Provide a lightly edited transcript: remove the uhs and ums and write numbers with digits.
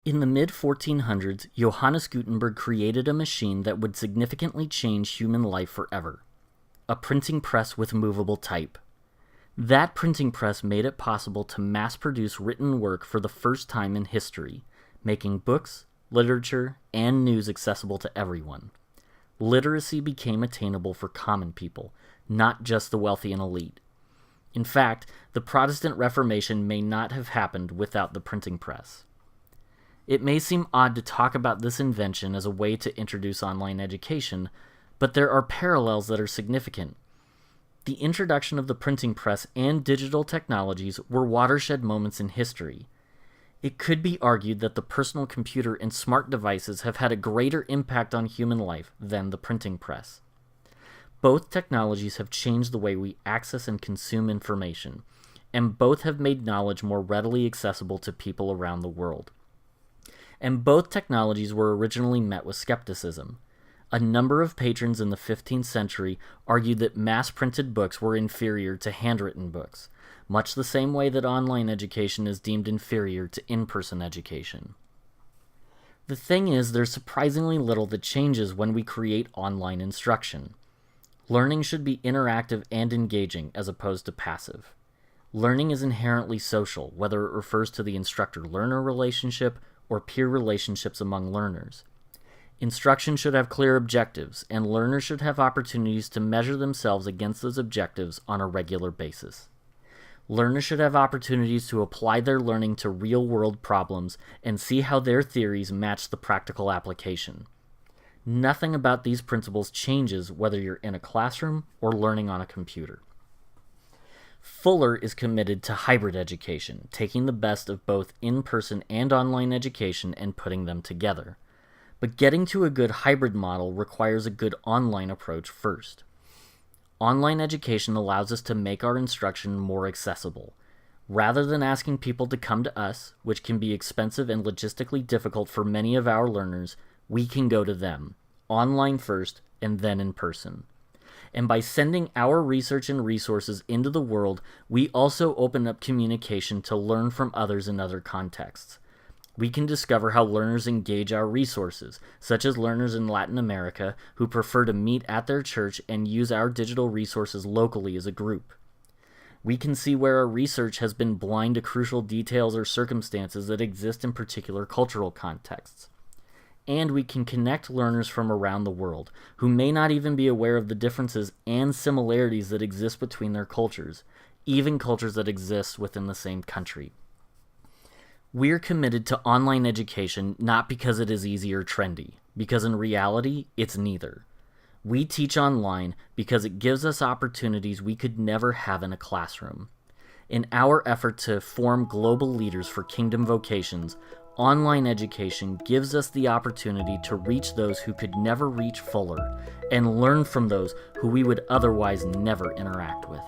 In the mid-1400s, Johannes Gutenberg created a machine that would significantly change human life forever. A printing press with movable type. That printing press made it possible to mass-produce written work for the first time in history, making books, literature, and news accessible to everyone. Literacy became attainable for common people, not just the wealthy and elite. In fact, the Protestant Reformation may not have happened without the printing press. It may seem odd to talk about this invention as a way to introduce online education, but there are parallels that are significant. The introduction of the printing press and digital technologies were watershed moments in history. It could be argued that the personal computer and smart devices have had a greater impact on human life than the printing press. Both technologies have changed the way we access and consume information, and both have made knowledge more readily accessible to people around the world. And both technologies were originally met with skepticism. A number of patrons in the 15th century argued that mass-printed books were inferior to handwritten books, much the same way that online education is deemed inferior to in-person education. The thing is, there's surprisingly little that changes when we create online instruction. Learning should be interactive and engaging as opposed to passive. Learning is inherently social, whether it refers to the instructor-learner relationship or peer relationships among learners. Instruction should have clear objectives, and learners should have opportunities to measure themselves against those objectives on a regular basis. Learners should have opportunities to apply their learning to real-world problems and see how their theories match the practical application. Nothing about these principles changes whether you're in a classroom or learning on a computer. Fuller is committed to hybrid education, taking the best of both in-person and online education and putting them together. But getting to a good hybrid model requires a good online approach first. Online education allows us to make our instruction more accessible. Rather than asking people to come to us, which can be expensive and logistically difficult for many of our learners, we can go to them, online first and then in person. And by sending our research and resources into the world, we also open up communication to learn from others in other contexts. We can discover how learners engage our resources, such as learners in Latin America who prefer to meet at their church and use our digital resources locally as a group. We can see where our research has been blind to crucial details or circumstances that exist in particular cultural contexts. And we can connect learners from around the world, who may not even be aware of the differences and similarities that exist between their cultures, even cultures that exist within the same country. We're committed to online education not because it is easy or trendy, because in reality, it's neither. We teach online because it gives us opportunities we could never have in a classroom. In our effort to form global leaders for kingdom vocations, online education gives us the opportunity to reach those who could never reach Fuller and learn from those who we would otherwise never interact with.